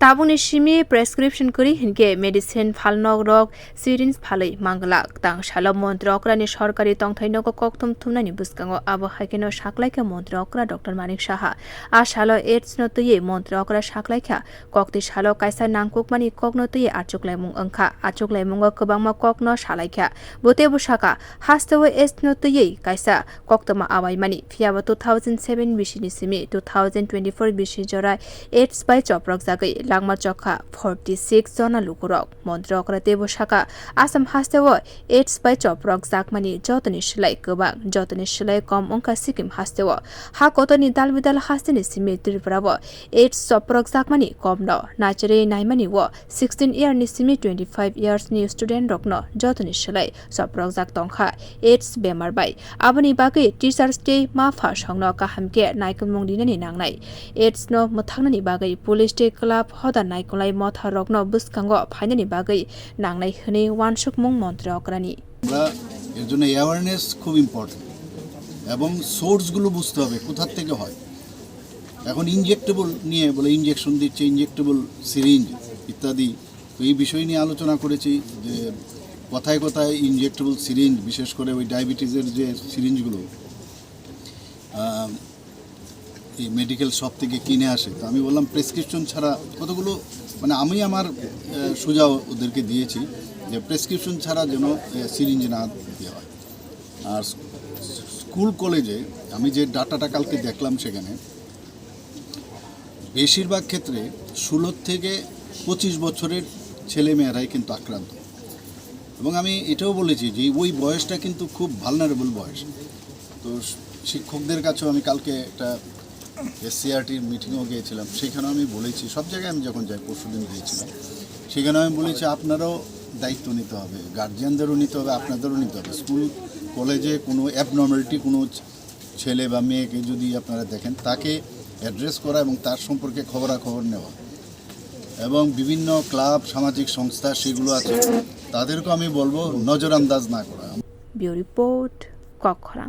ताबुनि Simi prescription करी हिनके medicine फालनक रक सिरिंज फालै मांगलाक तां शाला मन्त्री अक्रानि सरकारी तंथाइनक कक्थुम थुमनानि बुस्कांगो आबो हाइकेनो साकलाइका मन्त्री अक्रा डॉक्टर मानिक साहा आ शाला एड्स न तुये मन्त्री अक्रा साकलाइका कक्ति शाला काइसा नांगकुकमानि ककनो तुये आचुकलाइमुं अंखा आचुकलाइमुंग गोबांमा ककनो सालाइका बोते बुसाका हास्तव एड्स न तुये काइसा कक्तमा आवाइमानि फियाबो 2007 बिसिनि सिमी 2024 बिसि जरा ads by चप्रक जागै langma chokha 46 jona lukurok mantri okra tebo shaka asam hastewo 8 by choprok jakmani jotoni silai gobang jotoni silai kom ongka sikim hastewo ha kotoni dalbidal hasteni simi tripurabo 8 choprok jakmani kom no nachere naimani wo 16 year ni simi 25 years ni student rokno jotoni silai choprok jak tongkha 8 bemar bai aboni bagai teachers day ma pha songno kahamke naikumung dinani nangnai 8 no muthangnani bagai police day club हदा नायकुलाई मथा रग्न बुस्कांगो फाइनानि बागै नांनाय हनै वानसुकमुं मन्त्री अक्रानि আমরা এর জন্য awareness খুব important এবং সোর্সগুলো বুঝতে হবে কোথা থেকে হয় এখন ইনজেক্টেবল নিয়ে বলে ইনজেকশন দিচ্ছে ইনজেক্টেবল সিরিঞ্জ ইত্যাদি তো এই বিষয় নিয়ে আলোচনা করেছি যে কথায় কথায় ইনজেক্টেবল সিরিঞ্জ বিশেষ করে ওই ডায়াবেটিসের যে সিরিঞ্জগুলো এই মেডিকেল শপ থেকে কিনে আসে তো আমি বললাম প্রেসক্রিপশন ছাড়া কতগুলো মানে আমি আমার সুঝাও ওদেরকে দিয়েছি যে প্রেসক্রিপশন ছাড়া যেন সিরিঞ্জ না দেওয়া হয় আর স্কুল কলেজে আমি যে ডাটাটা কালকে দেখলাম সেখানে বেশিরভাগ ক্ষেত্রে 16 থেকে 25 বছরের ছেলেমেয়েরাই কিন্তু আক্রান্ত এবং আমি এটাও বলেছি যে ওই বয়সটা কিন্তু খুব ভালনারেবল বয়স তো শিক্ষকদের কাছেও আমি কালকে একটা এসসিআরটির মিটিংও গিয়েছিলাম সেখানেও আমি বলেছি সব জায়গায় আমি যখন যাই পরশুদিন গিয়েছিলাম সেখানে আমি বলেছি আপনারাও দায়িত্ব নিতে হবে গার্জিয়ানদেরও নিতে হবে আপনাদেরও নিতে হবে স্কুল কলেজে কোনো অ্যাবনর্মালিটি কোনো ছেলে বা মেয়েকে যদি আপনারা দেখেন তাকে অ্যাড্রেস করা এবং তার সম্পর্কে খবরাখবর নেওয়া এবং বিভিন্ন ক্লাব সামাজিক সংস্থা সেগুলো আছে তাদেরকেও আমি বলবো নজরআন্দাজ না করা। Bureau report কক্ষরা।